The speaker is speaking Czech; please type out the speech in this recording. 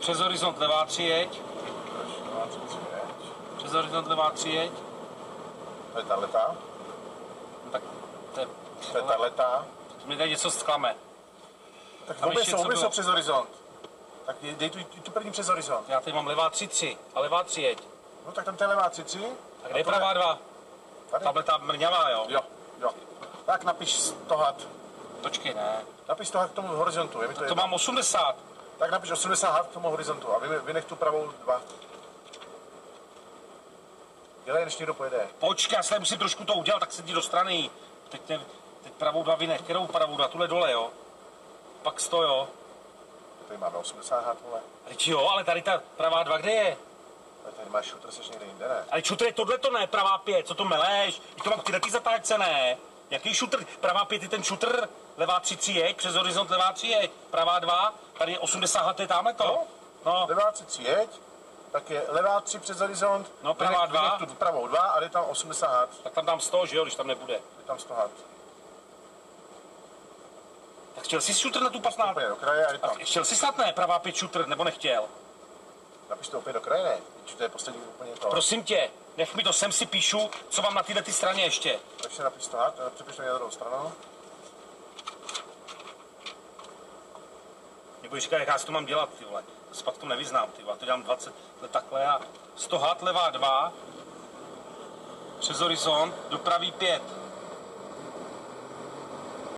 Přes horizont levá 3 jeď. Přes horizont levá 3 jeď. To je tahleta. No, tak to je tahleta. mi tady něco zklame. Tak Tam ještě co obě bylo? jsou přes horizont. Tak dej tu první přes horizont. Já tady mám levá 3-3 a levá 3 jeď. No tak tam ten levá 3-3. A kde je pravá 2? Tady. Tableta mrňavá, jo? Jo. Tak napiš 100 had. Počkej, ne. Napiš 100 had k tomu horizontu. Je mi to To jedno. mám 80. Tak napiš 80 had k tomu horizontu a vynech tu pravou 2. Dělej, než někdo pojede. Počkej, já se musím trošku to udělat, tak sedí do strany. Teď pravou 2 vynech. Kterou pravou 2? Tuhle dole, jo? Pak 100, jo? Tady máme 80 had, vole. Teď jo, ale tady ta pravá 2 kde je? Ale tady máš šutr, seš někde jinde, ne? Ale šutr je tohle to ne, pravá 5, co to meleš? Teď to mám tyhle ty zatáčce, ne? Jaký šutr? Pravá 5 je ten šutr, levá 3 jeď, přes horizont levá 3 jeď, pravá 2, tady je 80 had, to je tamhle to. No. Levá 3 jeď, tak je levá 3 přes horizont. No, pravá 2. Vynech tu pravou 2 a jde tam 80 had. Tak tam dám 100, že jo, když tam nebude. Je tam 100 had. Tak chtěl jsi šutr na tu 15? Úplně do kraje a jde tam. A chtěl jsi snad ne, pravá 5 šutr, nebo nechtěl? Napiš to opět do kraje, ne? Teď to je poslední úplně to. Prosím tě, nech mi to, sem si píšu, co mám na této straně ještě. Tak si napiš 100 had, přepiš to na druhou stranu. Nebudeš říkat, jak já si to mám dělat, ty vole. Pak to nevyznám, ty vole. To dělám 20 let takhle a 100 had, levá 2, přes horizont, do pravý 5.